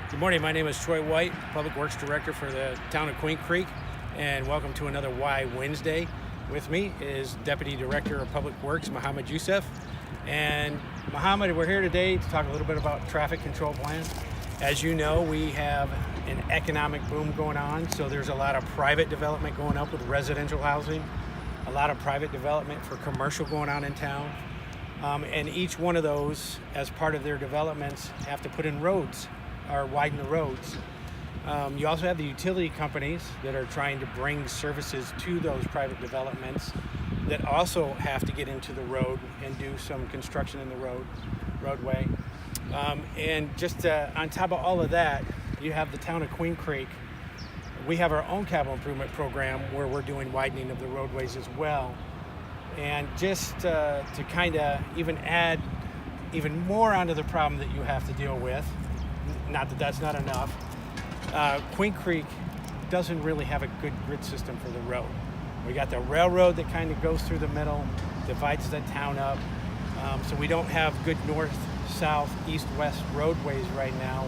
Good morning, my name is Troy White, Public Works Director for the town of Queen Creek, and welcome to another Why Wednesday. With me is Deputy Director of Public Works, Mohamed Youssef. And Mohamed, we're here today to talk a little bit about traffic control plan. As you know, we have an economic boom going on, so there's a lot of private development going up with residential housing, a lot of private development for commercial going on in town. And each one of those, as part of their developments, have to put in roads or widen the roads. You also have the utility companies that are trying to bring services to those private developments that also have to get into the road and do some construction in the roadway. And just on top of all of that, you have the town of Queen Creek. We have our own capital improvement program where we're doing widening of the roadways as well. And just to kind of even add even more onto the problem that you have to deal with, not that that's not enough, Queen Creek doesn't really have a good grid system for the road. We got the railroad that kind of goes through the middle, divides the town up, so we don't have good north, south, east, west roadways right now.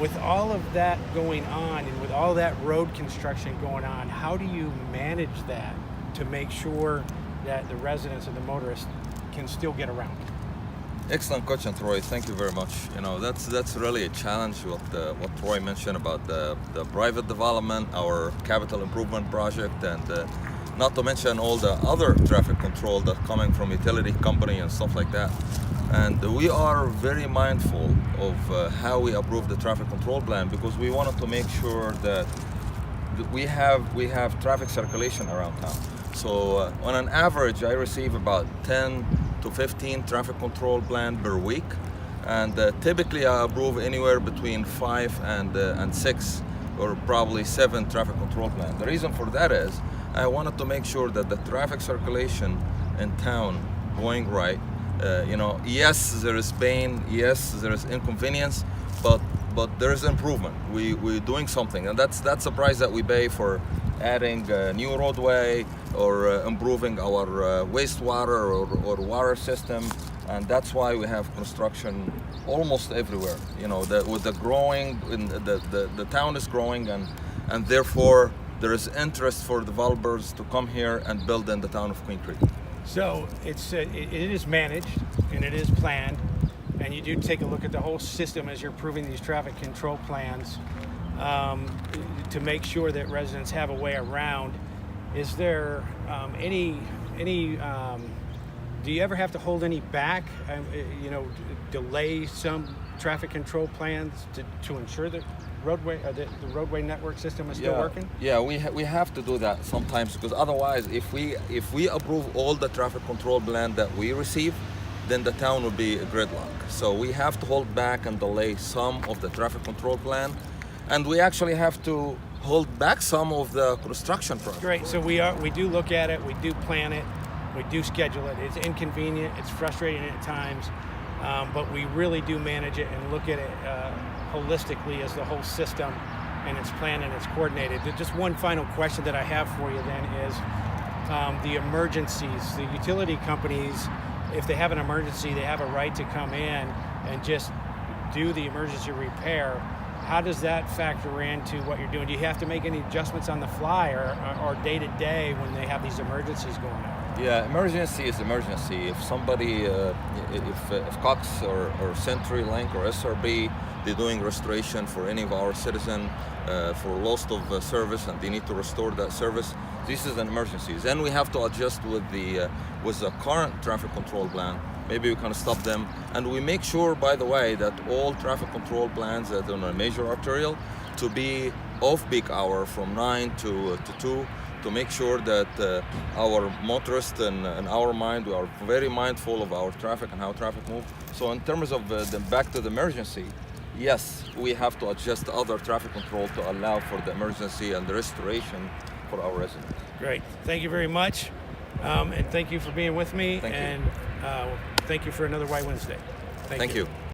With all of that going on and with all that road construction going on, how do you manage that to make sure that the residents and the motorists can still get around? Excellent question, Troy. Thank you very much. That's really a challenge. What Troy mentioned about the private development, our capital improvement project, and not to mention all the other traffic control that's coming from utility company and stuff like that. And we are very mindful of how we approve the traffic control plan because we wanted to make sure that we have traffic circulation around town. So on an average, I receive about 10 to 15 traffic control plan per week, and typically I approve anywhere between 5 and 6 or probably 7 traffic control plans. The reason for that is I wanted to make sure that the traffic circulation in town going right. Yes, there is pain, yes, there is inconvenience, but there is improvement. We're doing something, and that's the price that we pay for adding a new roadway or improving our wastewater or water system, and that's why we have construction almost everywhere. With the growing, the town is growing, and therefore there is interest for developers to come here and build in the town of Queen Creek. So it is managed and it is planned, and you do take a look at the whole system as you're approving these traffic control plans to make sure that residents have a way around. Is there any do you ever have to hold any back, delay some traffic control plans to ensure that the roadway network system is still working? Yeah, we have to do that sometimes, because otherwise if we approve all the traffic control plan that we receive, then the town will be a gridlock. So we have to hold back and delay some of the traffic control plan, and we actually have to hold back some of the construction projects. Great. So we do look at it, we do plan it, we do schedule it. It's inconvenient, it's frustrating at times, but we really do manage it and look at it holistically as the whole system, and it's planned and it's coordinated. Just one final question that I have for you then is the emergencies. The utility companies, if they have an emergency, they have a right to come in and just do the emergency repair. How does that factor into what you're doing? Do you have to make any adjustments on the fly or day to day when they have these emergencies going on? Yeah, emergency is emergency. If somebody, if Cox or CenturyLink or SRB, they're doing restoration for any of our citizens for loss of service and they need to restore that service, this is an emergency. Then we have to adjust with the current traffic control plan. Maybe we can stop them, and we make sure, by the way, that all traffic control plans that are on a major arterial to be off-peak hour from 9 to 2, to make sure that our motorists and our mind, we are very mindful of our traffic and how traffic moves. So in terms of back to the emergency, yes, we have to adjust other traffic control to allow for the emergency and the restoration for our residents. Great. Thank you very much. And thank you for being with me. Thank you. Thank you for another Why Wednesday. Thank you.